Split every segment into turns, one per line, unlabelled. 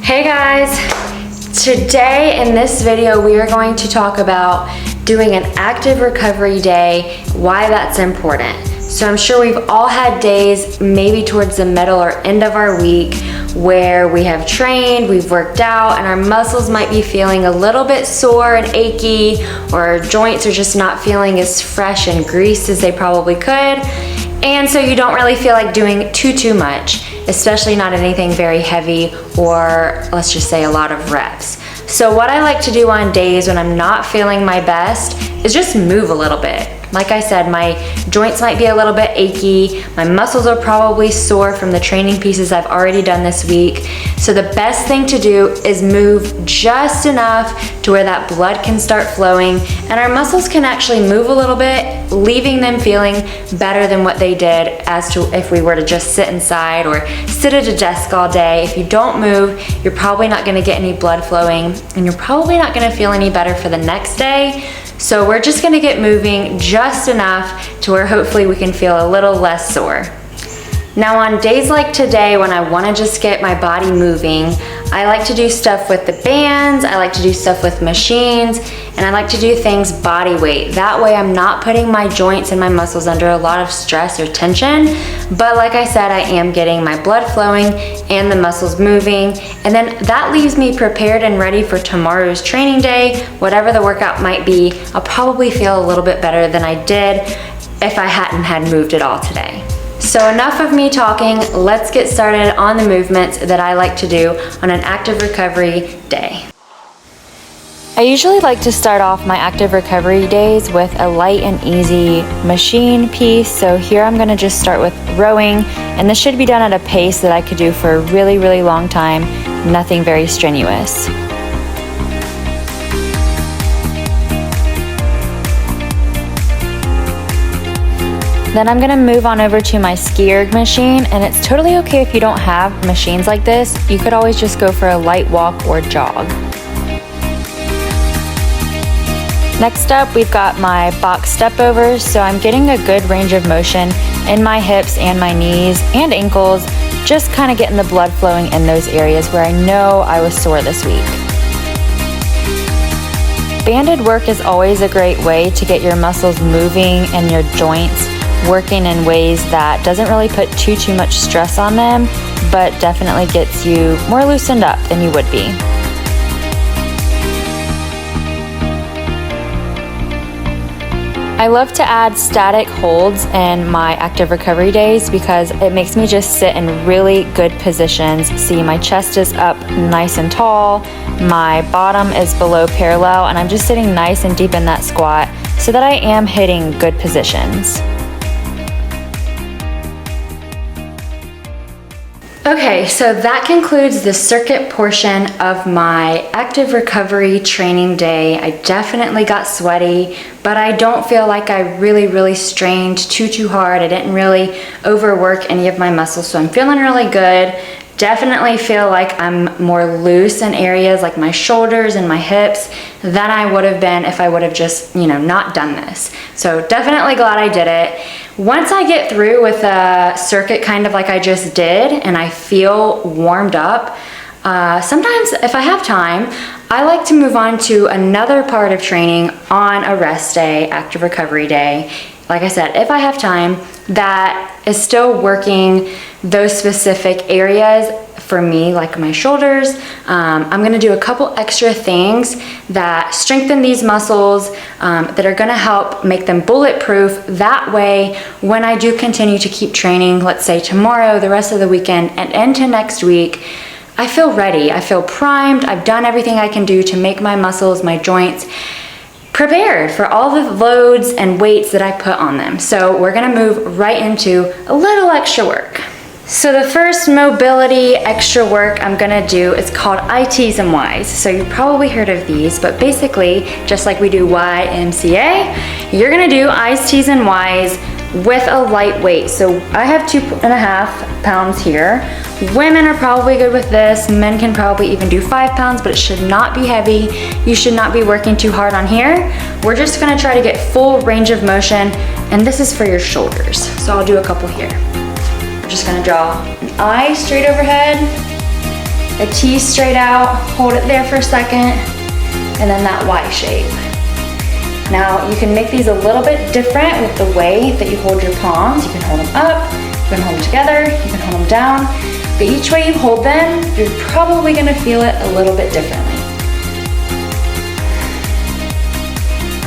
Hey guys, today in this video we are going to talk about doing an active recovery day, why that's important. So I'm sure we've all had days maybe towards the middle or end of our week where we have trained, we've worked out, and our muscles might be feeling a little bit sore and achy, or our joints are just not feeling as fresh and greased as they probably could. And so you don't really feel like doing too much, especially not anything very heavy or let's just say a lot of reps. So what I like to do on days when I'm not feeling my best is just move a little bit. Like I said, my joints might be a little bit achy, my muscles are probably sore from the training pieces I've already done this week. So the best thing to do is move just enough to where that blood can start flowing and our muscles can actually move a little bit, leaving them feeling better than what they did as to if we were to just sit inside or sit at a desk all day. If you don't move, you're probably not gonna get any blood flowing and you're probably not gonna feel any better for the next day. So we're just gonna get moving just enough to where hopefully we can feel a little less sore. Now on days like today when I wanna just get my body moving, I like to do stuff with the bands, I like to do stuff with machines, and I like to do things body weight. That way I'm not putting my joints and my muscles under a lot of stress or tension, but like I said, I am getting my blood flowing and the muscles moving, and then that leaves me prepared and ready for tomorrow's training day. Whatever the workout might be, I'll probably feel a little bit better than I did if I hadn't had moved at all today. So enough of me talking, let's get started on the movements that I like to do on an active recovery day. I usually like to start off my active recovery days with a light and easy machine piece. So here I'm gonna just start with rowing, and this should be done at a pace that I could do for a really long time, nothing very strenuous. Then I'm gonna move on over to my ski erg machine, and it's totally okay if you don't have machines like this. You could always just go for a light walk or jog. Next up, we've got my box step overs, so I'm getting a good range of motion in my hips and my knees and ankles, just kind of getting the blood flowing in those areas where I know I was sore this week. Banded work is always a great way to get your muscles moving and your joints working in ways that doesn't really put too much stress on them, but definitely gets you more loosened up than you would be. I love to add static holds in my active recovery days because it makes me just sit in really good positions. See, my chest is up nice and tall, my bottom is below parallel, and I'm just sitting nice and deep in that squat so that I am hitting good positions. Okay, so that concludes the circuit portion of my active recovery training day. I definitely got sweaty, but I don't feel like I really strained too hard. I didn't really overwork any of my muscles, so I'm feeling really good. Definitely feel like I'm more loose in areas like my shoulders and my hips than I would have been if I would have just, not done this. So definitely glad I did it. Once I get through with a circuit kind of like I just did and I feel warmed up, sometimes if I have time, I like to move on to another part of training on a rest day, active recovery day. Like I said, if I have time, that is still working those specific areas for me, like my shoulders. I'm gonna do a couple extra things that strengthen these muscles, that are gonna help make them bulletproof. That way, when I do continue to keep training, let's say tomorrow, the rest of the weekend, and into next week, I feel ready, I feel primed, I've done everything I can do to make my muscles, my joints, prepared for all the loads and weights that I put on them. So we're gonna move right into a little extra work. So the first mobility extra work I'm gonna do is called ITs and Ys. So you've probably heard of these, but basically, just like we do YMCA, you're gonna do I's, T's, and Y's with a light weight. So I have 2.5 pounds here. Women are probably good with this. Men can probably even do 5 pounds, but it should not be heavy. You should not be working too hard on here. We're just gonna try to get full range of motion, and this is for your shoulders. So I'll do a couple here. We're just gonna draw an I straight overhead, a T straight out, hold it there for a second, and then that Y shape. Now you can make these a little bit different with the way that you hold your palms. You can hold them up, you can hold them together, you can hold them down, but each way you hold them, you're probably gonna feel it a little bit differently.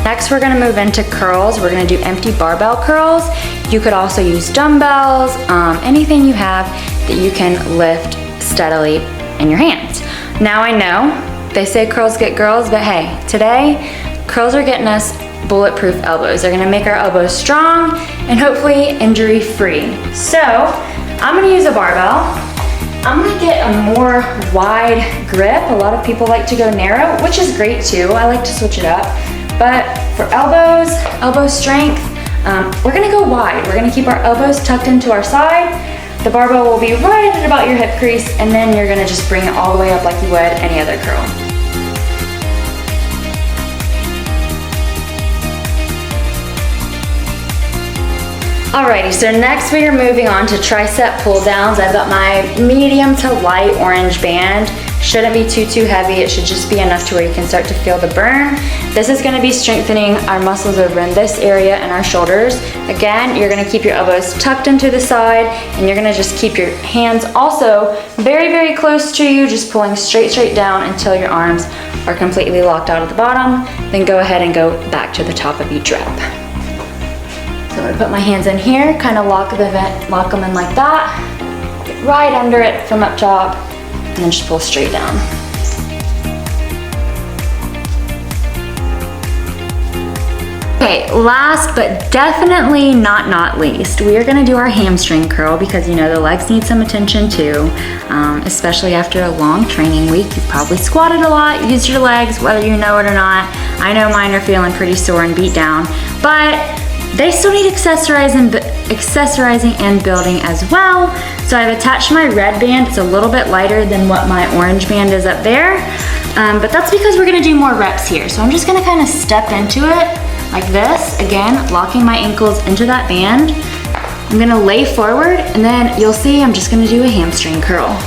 Next, we're gonna move into curls. We're gonna do empty barbell curls. You could also use dumbbells, anything you have that you can lift steadily in your hands. Now I know, they say curls get girls, but hey, today, curls are getting us bulletproof elbows. They're gonna make our elbows strong and hopefully injury-free. So, I'm gonna use a barbell. I'm gonna get a more wide grip. A lot of people like to go narrow, which is great too. I like to switch it up. But for elbows, elbow strength, we're gonna go wide. We're gonna keep our elbows tucked into our side. The barbell will be right at about your hip crease, and then you're gonna just bring it all the way up like you would any other curl. Alrighty, so next we are moving on to tricep pull downs. I've got my medium to light orange band. Shouldn't be too heavy. It should just be enough to where you can start to feel the burn. This is gonna be strengthening our muscles over in this area and our shoulders. Again, you're gonna keep your elbows tucked into the side, and you're gonna just keep your hands also very close to you, just pulling straight down until your arms are completely locked out at the bottom. Then go ahead and go back to the top of each rep. So I'm gonna put my hands in here, kind of lock them in like that. Get right under it from up top, and then just pull straight down. Okay, last but definitely not least, we are gonna do our hamstring curl because you know the legs need some attention too, especially after a long training week. You've probably squatted a lot, used your legs, whether you know it or not. I know mine are feeling pretty sore and beat down, but they still need accessorizing and building as well. So I've attached my red band. It's a little bit lighter than what my orange band is up there. But that's because we're gonna do more reps here. So I'm just gonna kind of step into it like this. Again, locking my ankles into that band. I'm gonna lay forward, and then you'll see I'm just gonna do a hamstring curl.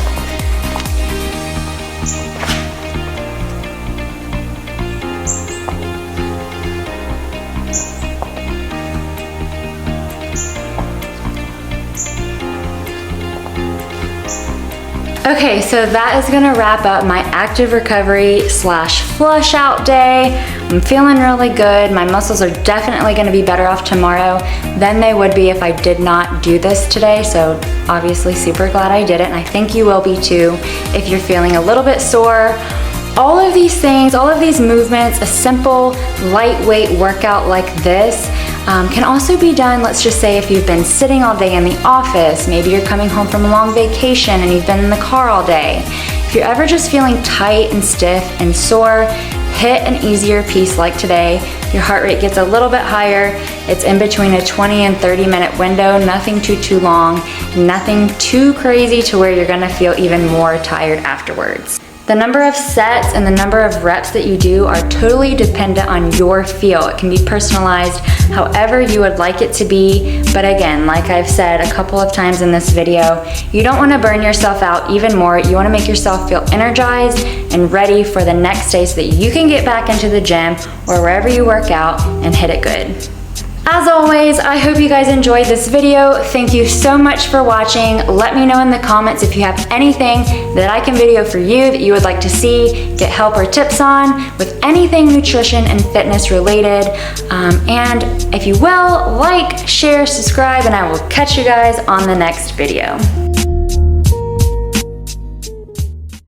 Okay, so that is gonna wrap up my active recovery / flush out day. I'm feeling really good. My muscles are definitely gonna be better off tomorrow than they would be if I did not do this today. So obviously super glad I did it, and I think you will be too if you're feeling a little bit sore. All of these things, all of these movements, a simple lightweight workout like this can also be done, let's just say if you've been sitting all day in the office, maybe you're coming home from a long vacation and you've been in the car all day. If you're ever just feeling tight and stiff and sore, hit an easier piece like today. Your heart rate gets a little bit higher. It's in between a 20 and 30-minute window, nothing too long, nothing too crazy to where you're gonna feel even more tired afterwards. The number of sets and the number of reps that you do are totally dependent on your feel. It can be personalized however you would like it to be. But again, like I've said a couple of times in this video, you don't want to burn yourself out even more. You want to make yourself feel energized and ready for the next day so that you can get back into the gym or wherever you work out and hit it good. As always, I hope you guys enjoyed this video. Thank you so much for watching. Let me know in the comments if you have anything that I can video for you that you would like to see, get help or tips on with anything nutrition and fitness related. And if you will, like, share, subscribe, and I will catch you guys on the next video.